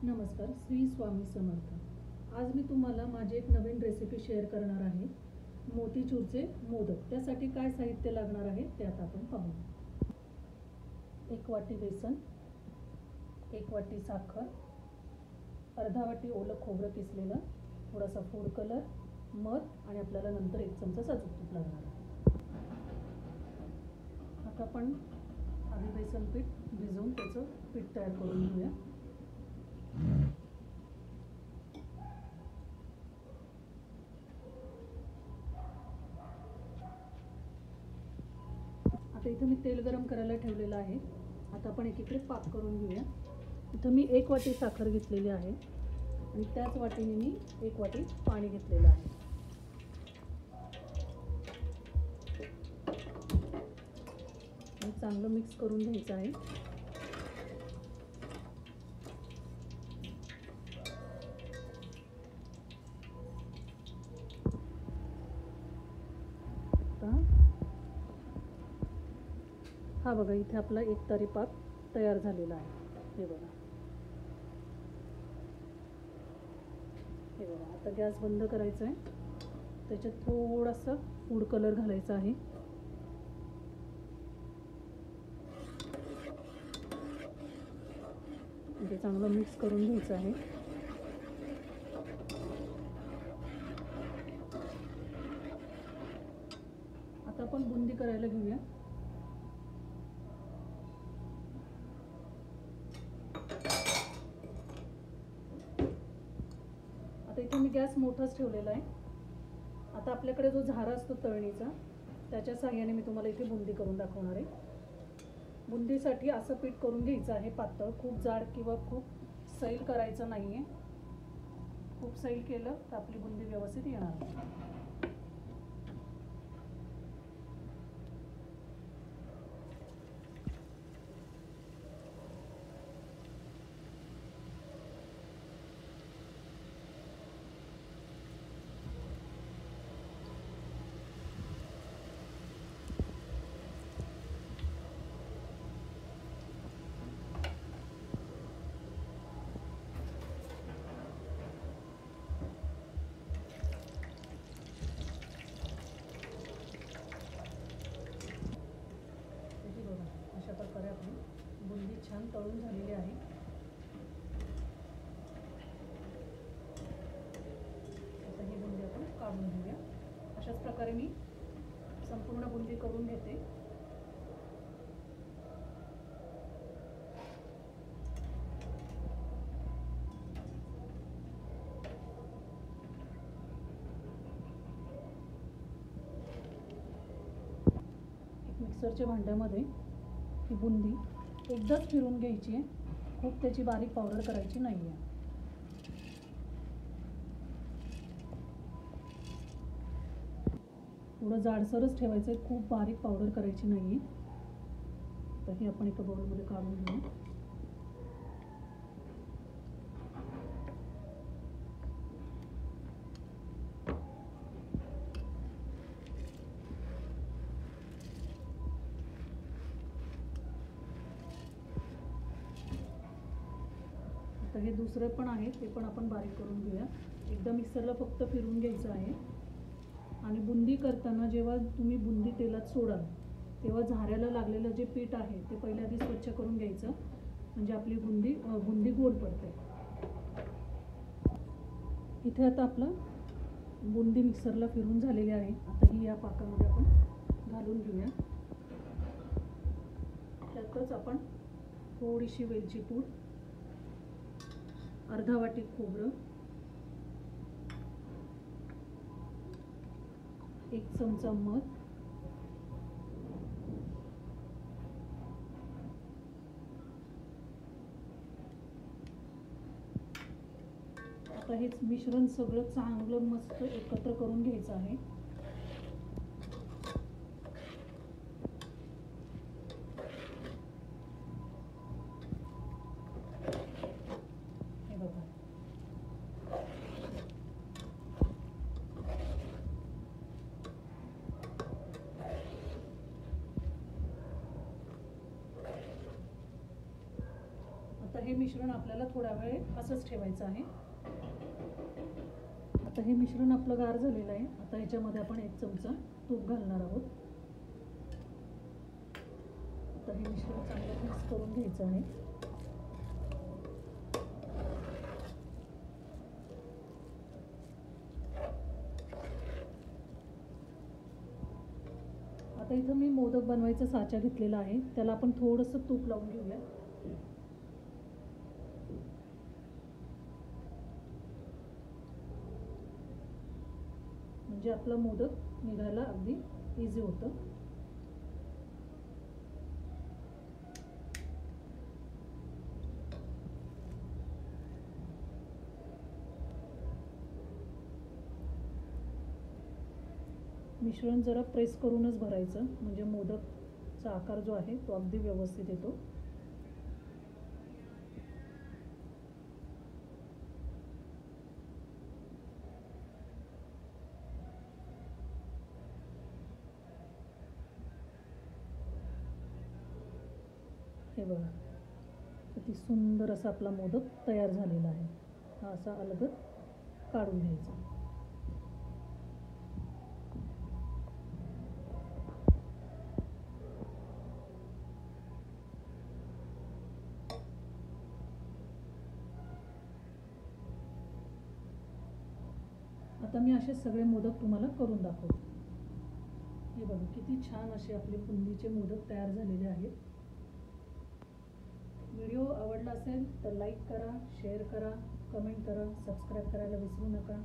नमस्कार, श्री स्वामी समर्थ। आज मी तुम्हाला माझी एक नवीन रेसिपी शेअर करणार आहे, मोतीचूरचे मोदक। त्यासाठी काय साहित्य लागणार आहे ते आता आपण पाहू। 1 वाटी बेसन, 1 वाटी साखर, अर्धा वाटी ओलं खोबरं किसलेलं, थोडासा फूड कलर, मध आणि आपल्याला नंतर 1 चमचा साजूक तूप लागणार आहे। आता आपण आधी बेसन पीठ भिजवून त्याचं पीठ तयार करून घेऊया। आता इथं मी तेल गरम करायला ठेवलेलं आहे। आता आपण एकीकडे पाक करून घेऊया। इथं मी 1 वाटी साखर घेतलेली आहे आणि त्याच वाटीने मी 1 वाटी पाणी घेतलेलं आहे। आणि चांगलं मिक्स करून घ्यायचं आहे। हा बघा, इथे आपला 1 तारी पाक तयार झालेला आहे। हे बघा, आता गॅस बंद करायचा आहे। त्याच्यात थोडासा फूड कलर घालायचा आहे। ते चांगलं मिक्स करून घ्यायचं आहे। आता आपण बुंदी करायला घेऊया। आता इथे मी गॅस मोठाच ठेवलेला आहे। आता आपल्याकडे जो झारा असतो तळणीचा, त्याच्या साहाय्याने मी तुम्हाला इथे बुंदी करून दाखवणार आहे। बुंदीसाठी असं पीठ करून घ्यायचं आहे पातळ, खूप जाड किंवा खूप सैल करायचं नाही आहे। खूप सैल केलं तर आपली बुंदी व्यवस्थित येणार नाही। अशा प्रकारे आपली बुंदी छान तळून झालेली आहे। आता ही बुंदी आपण काढून घेऊया। अशाच प्रकारे मी संपूर्ण बुंदी करून घेते। मिक्सरच्या भांड्यामध्ये ही बुंदी एकदाच फिरून घ्यायची आहे, खूप त्याची बारीक पावडर करायची नाही आहे। थोडं जाडसरच ठेवायचं आहे, खूप बारीक पावडर करायची नाही आहे। तर ही आपण एका बाउलमध्ये काढून घेऊया। आता हे दुसरं पण आहे, ते पण आपण बारीक करून घेऊया। एकदा मिक्सरला फक्त फिरून घ्यायचं आहे। आणि बुंदी करताना जेव्हा तुम्ही बुंदी तेलात सोडाल तेव्हा झाऱ्याला लागलेलं जे पीठ आहे ते पहिल्या आधी स्वच्छ करून घ्यायचं, म्हणजे आपली बुंदी गोड पडते। इथे आता आपलं बुंदी मिक्सरला फिरून झालेली आहे। आता ही या पाकामध्ये आपण घालून घेऊया। त्यातच आपण थोडीशी वेलची पूड, अर्धा वाटी खोबरं, 1 चमचा मध, आता हेच मिश्रण सगळं चांगलं मस्त एकत्र करून घ्यायचं आहे। हे बघा, हे मिश्रण आपल्याला थोडा वेळ असंच ठेवायचं आहे. आता हे मिश्रण आपलं गार झालेलं आहे. आता ह्याच्यामध्ये आपण 1 चमचा तूप घालणार आहोत. आता हे मिश्रण चांगलं मिक्स करून घ्यायचं आहे. आता इथं मी मोदक बनवायचा साचा घेतलेला आहे. त्याला आपण थोडंसं तूप लावून घेऊया. म्हणजे आपला मोदक निघायला अगदी इझी होतं. मिश्रण जरा प्रेस करूनच भरायचं, म्हणजे मोदकचा आकार जो आहे तो अगदी व्यवस्थित येतो. हे बघा, किती सुंदर असा आपला मोदक तयार झालेला आहे. हा असा अलगद काढून घ्यायचा. आता मी असे सगळे मोदक तुम्हाला करून दाखवते. हे बघा, किती छान असे आपले बुंदीचे मोदक तयार झालेले आहेत. व्हिडिओ आवडला असेल तर लाईक करा, शेअर करा, कमेंट करा, सबस्क्राईब करायला विसरू नका.